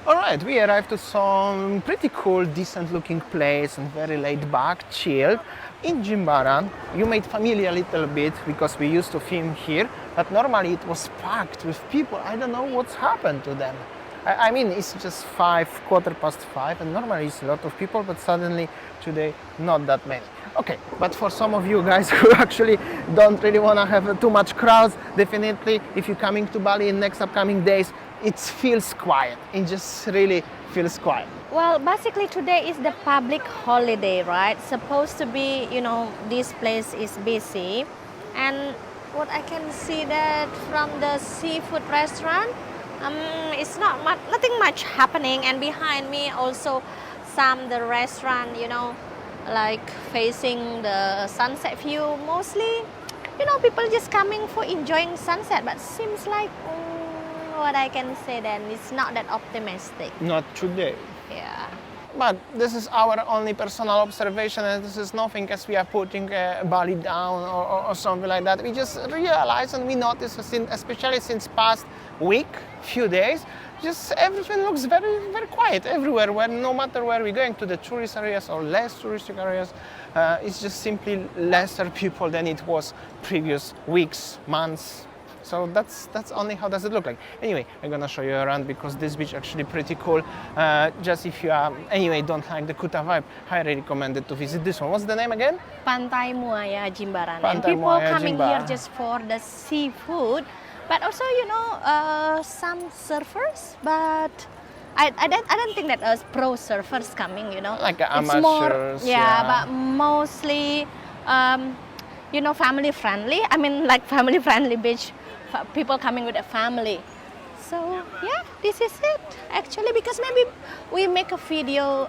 Alright, we arrived to some pretty cool, decent looking place and very laid back, chilled in Jimbaran. You made familiar a little bit because we used to film here, but normally it was packed with people. I don't know what's happened to them. I mean, it's just 5:15, and normally it's a lot of people, but suddenly today not that many. Okay, but for some of you guys who actually don't really want to have too much crowds, definitely if you're coming to Bali in next upcoming days, it feels quiet. It just really feels quiet. Well, basically today is the public holiday, right? Supposed to be, this place is busy. And what I can see that from the seafood restaurant, it's nothing much happening. And behind me also the restaurant, like facing the sunset view. Mostly, people just coming for enjoying sunset. But seems like what I can say then, it's not that optimistic. Not today. Yeah. But this is our only personal observation, and this is nothing as we are putting Bali down or something like that. We just realize and we notice, especially since past week, few days, just everything looks very, very quiet everywhere. No matter where we're going, to the tourist areas or less touristic areas, it's just simply lesser people than it was previous weeks, months. So that's only how does it look like. Anyway, I'm gonna show you around because this beach actually pretty cool. Just if you don't like the Kuta vibe, highly recommended to visit this one. What's the name again? Pantai Muaya Jimbaran. Pantai And people Muaya coming Jimbaran. here just for the seafood, but also some surfers. But I don't think that pro surfers coming. Like it's amateurs. more, but mostly family friendly. I mean, like family friendly beach. People coming with a family. So yeah, this is it actually, because maybe we make a video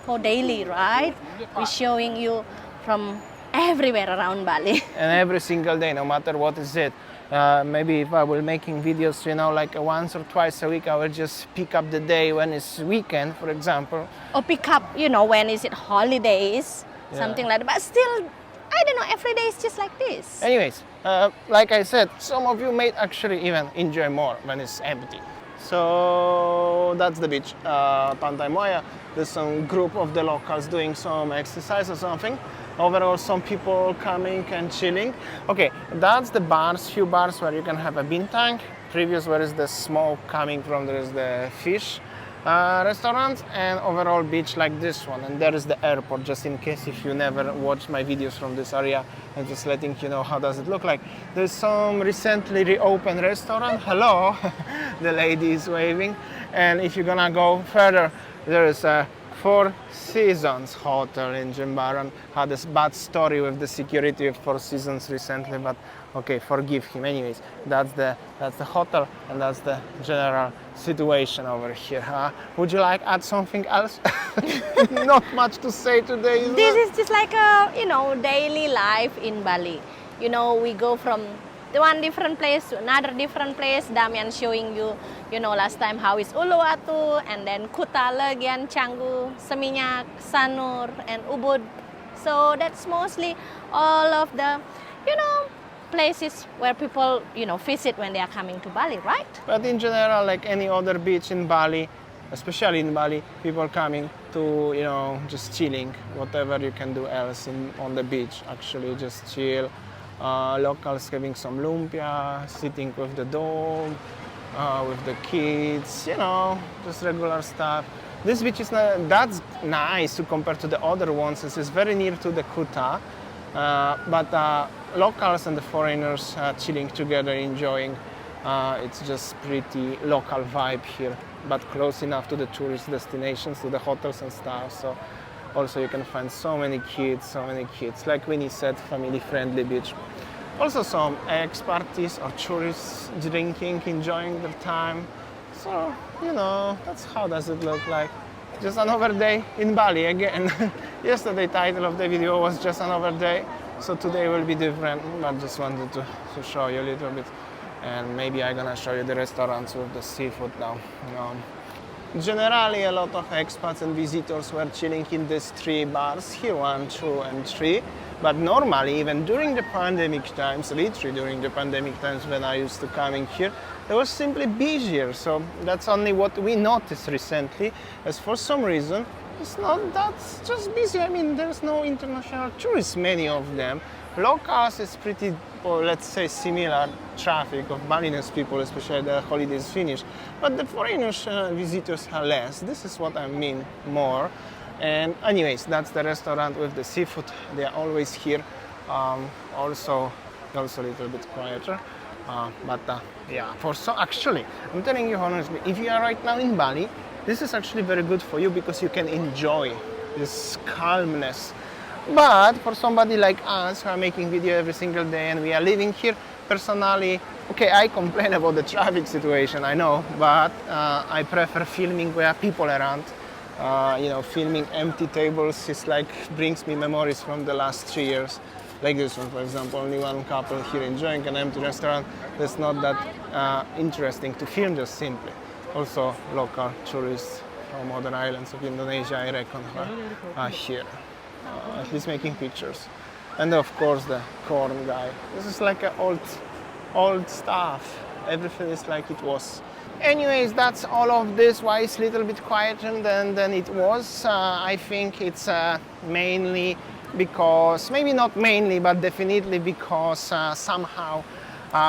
for daily, right? We're showing you from everywhere around Bali. And every single day, no matter what is it. Maybe if I will making videos, like once or twice a week, I will just pick up the day when it's weekend, for example. Or pick up, when is it holidays, something like that. But still, I don't know, every day is just like this. Anyways, like I said, some of you may actually even enjoy more when it's empty. So that's the beach, Pantai Muaya. There's some group of the locals doing some exercise or something. Overall, some people coming and chilling. Okay, that's the bars, few bars where you can have a bintang. Previous, where is the smoke coming from, there is the fish restaurants, and overall beach like this one. And there is the airport, just in case if you never watched my videos from this area, and just letting you know how does it look like. There's some recently reopened restaurant. Hello, the lady is waving. And if you're gonna go further, there is a Four Seasons hotel in Jimbaran. Had this bad story with the security of Four Seasons recently, but okay, forgive him. Anyways, that's the hotel, and that's the general situation over here. Would you like add something else? Not much to say today. This is just like a daily life in Bali. We go from one different place to another different place. Damian showing you, last time how is Uluwatu, and then Kuta Legian, Canggu, Seminyak, Sanur, and Ubud. So that's mostly all of the, places where people, visit when they are coming to Bali, right? But in general, like any other beach in Bali, especially in Bali, people coming to, just chilling, whatever you can do else on the beach, actually just chill. Locals having some lumpia, sitting with the dog, with the kids, just regular stuff. This beach is that's nice to compare to the other ones. It's very near to the Kuta, but locals and the foreigners chilling together, enjoying. It's just pretty local vibe here, but close enough to the tourist destinations, to the hotels and stuff. So also you can find so many kids. Like Winnie said, family-friendly beach. Also some ex-parties or tourists drinking, enjoying their time. So, that's how does it look like. Just another day in Bali again. Yesterday title of the video was just another day. So today will be different, but just wanted to show you a little bit. And maybe I'm gonna show you the restaurants with the seafood now. Generally, a lot of expats and visitors were chilling in these three bars here, 1, 2, and 3. But normally, even during the pandemic times, literally during the pandemic times when I used to coming here, it was simply busier. So that's only what we noticed recently, as for some reason, it's not that just busy. I mean, there's no international tourists, many of them. Locals is pretty, or let's say, similar traffic of Balinese people, especially the holidays finish. But the foreigners, visitors are less. This is what I mean more. And anyways, that's the restaurant with the seafood. They are always here. Also a little bit quieter. Yeah, actually, I'm telling you honestly, if you are right now in Bali, this is actually very good for you because you can enjoy this calmness. But for somebody like us who are making video every single day and we are living here, personally, okay, I complain about the traffic situation, I know, but I prefer filming where people around. Filming empty tables is like brings me memories from the last 3 years. Like this one, for example, only one couple here enjoying an empty restaurant. That's not that interesting to film, just simply. Also, local tourists from other islands of Indonesia, I reckon, are here, at least making pictures. And of course, the corn guy. This is like an old stuff. Everything is like it was. Anyways, that's all of this. Why it's a little bit quieter than it was. I think it's mainly because, maybe not mainly, but definitely because somehow,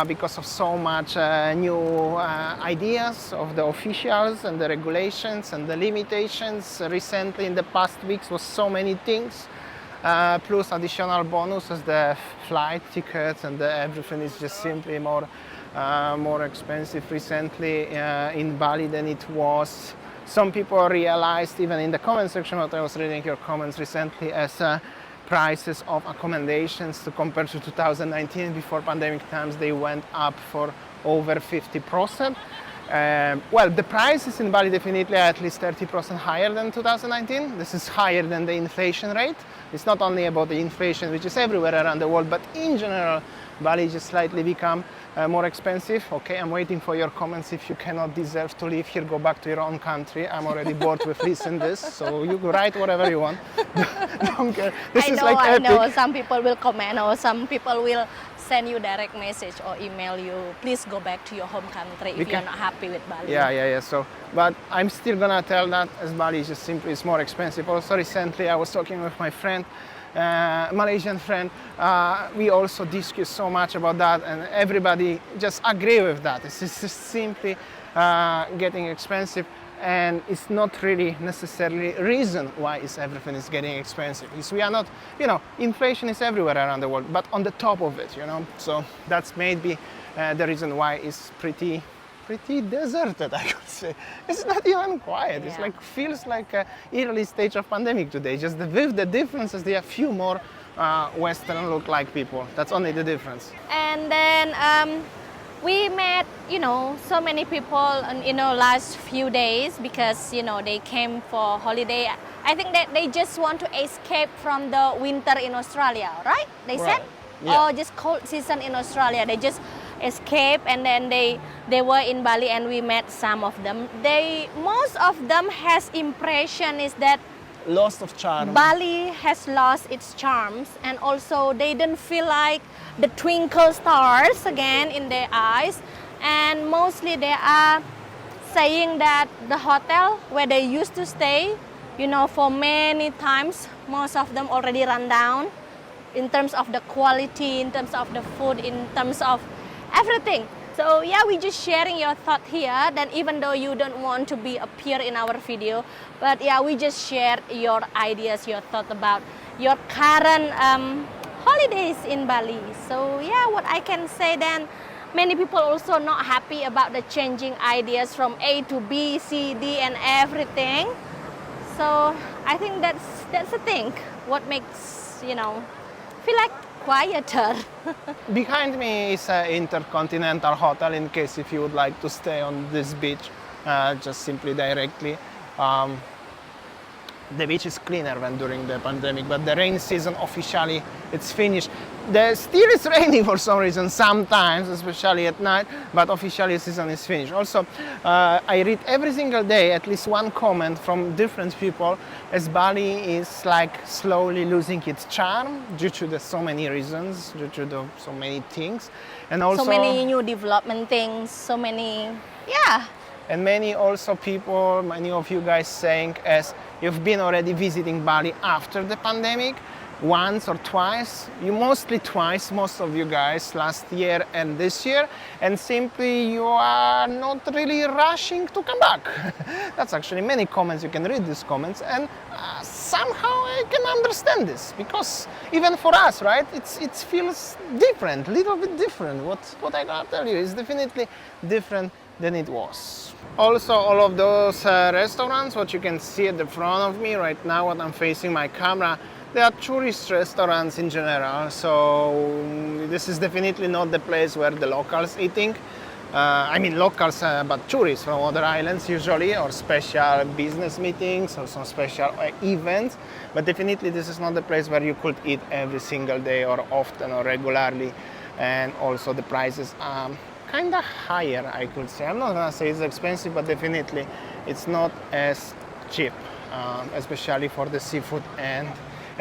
because of so much new ideas of the officials and the regulations and the limitations recently in the past weeks was so many things, plus additional bonuses, the flight tickets and everything is just simply more expensive recently in Bali than it was. Some people realized, even in the comment section, what I was reading your comments recently, as prices of accommodations to compare to 2019 before pandemic times, they went up for over 50%. Well, the prices in Bali definitely are at least 30% higher than 2019. This is higher than the inflation rate. It's not only about the inflation, which is everywhere around the world, but in general, Bali just slightly become more expensive. Okay, I'm waiting for your comments. If you cannot deserve to live here, go back to your own country. I'm already bored with listening this, so you can write whatever you want. Don't care. This is like I know. epic. Some people will comment, or some people will send you direct message or email you. Please go back to your home country if you're not happy with Bali. Yeah. So, but I'm still gonna tell that as Bali is just simply is more expensive. Also, recently I was talking with my friend. Malaysian friend, we also discuss so much about that, and everybody just agree with that. It's just simply getting expensive, and it's not really necessarily reason why everything is getting expensive. We are not, inflation is everywhere around the world, but on the top of it, So that's maybe the reason why it's pretty deserted, I could say. It's not even quiet. Yeah. It's like feels like an early stage of pandemic today. Just with the differences, there are few more Western look like people. That's only the difference. And then we met, so many people in last few days because, they came for holiday. I think that they just want to escape from the winter in Australia, right? They said? Yeah. Or just cold season in Australia. They just escape, and then they were in Bali, and we met some of them. Most of them has impression is that Loss of charm. Bali has lost its charms, and also they didn't feel like the twinkle stars again in their eyes, and mostly they are saying that the hotel where they used to stay, for many times, most of them already run down in terms of the quality, in terms of the food, in terms of everything. So yeah, we just sharing your thought here, that even though you don't want to appear in our video, but yeah, we just share your ideas, your thought about your current holidays in Bali. So yeah, what I can say then, many people also not happy about the changing ideas from A to B, C, D and everything. So I think that's the thing, what makes, feel like quieter. Behind me is an intercontinental hotel in case if you would like to stay on this beach, just simply directly. The beach is cleaner than during the pandemic, but the rain season officially it's finished. Still it's raining for some reason sometimes, especially at night, but officially the season is finished. Also, I read every single day at least one comment from different people as Bali is like slowly losing its charm due to the so many reasons, due to the so many things, and also so many new development things, so many, yeah. And many also people, many of you guys saying as you've been already visiting Bali after the pandemic, once or twice, mostly twice, most of you guys last year and this year, and simply you are not really rushing to come back. That's actually many comments, you can read these comments, and somehow I can understand this, because even for us, right, it feels different, little bit different. What I gotta tell you is definitely different than it was. Also, all of those restaurants, what you can see at the front of me right now, what I'm facing my camera, they are tourist restaurants in general, so this is definitely not the place where the locals eating. I mean locals, but tourists from other islands usually, or special business meetings or some special events. But definitely this is not the place where you could eat every single day or often or regularly. And also the prices are kind of higher, I could say. I'm not gonna say it's expensive, but definitely it's not as cheap, especially for the seafood and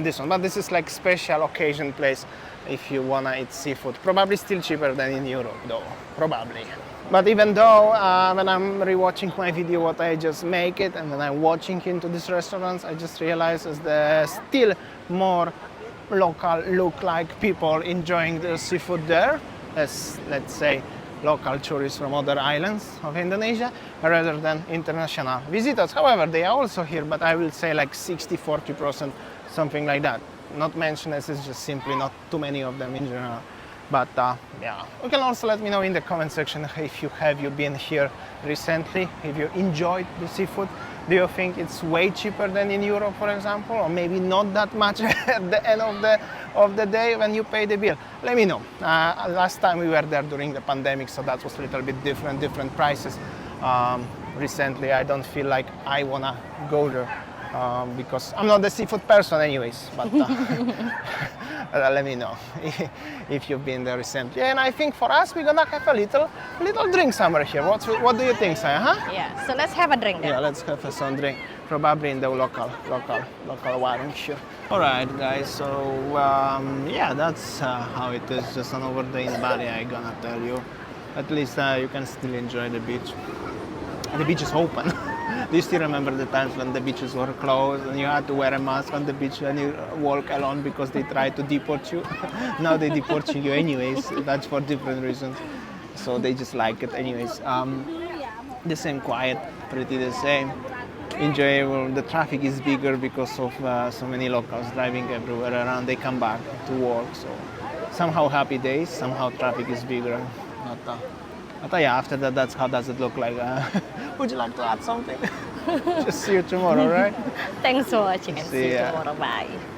this one. But this is like special occasion place if you wanna eat seafood. Probably still cheaper than in Europe though, probably. But even though when I'm rewatching my video what I just make it, and when I'm watching into these restaurants, I just realize there's still more local look like people enjoying the seafood there as, let's say, local tourists from other islands of Indonesia rather than international visitors. However, they are also here, but I will say like 60-40%, something like that. Not mentioned as it's just simply not too many of them in general. But yeah, you can also let me know in the comment section if you been here recently, if you enjoyed the seafood. Do you think it's way cheaper than in Europe, for example, or maybe not that much at the end of the day when you pay the bill? Let me know. Last time we were there during the pandemic, so that was a little bit different prices. Recently, I don't feel like I wanna go there because I'm not a seafood person, anyways. But let me know if you've been there recently. And I think for us, we're gonna have a little drink somewhere here. What do you think, Saya? Huh? Yeah, so let's have a drink then. Yeah, let's have some drink, probably in the local warung here. All right, guys. So yeah, that's how it is. Just another day in Bali. I gonna tell you. At least you can still enjoy the beach. And the beach is open. Do you still remember the times when the beaches were closed and you had to wear a mask on the beach when you walk alone because they tried to deport you? Now they deport you anyways. That's for different reasons. So they just like it anyways. The same quiet, pretty the same. Enjoyable. The traffic is bigger because of so many locals driving everywhere around. They come back to work. So somehow happy days, somehow traffic is bigger. But yeah, after that, that's how does it look like. Would you like to add something? Just see you tomorrow, right? Thanks for watching and see you ya. tomorrow. Bye.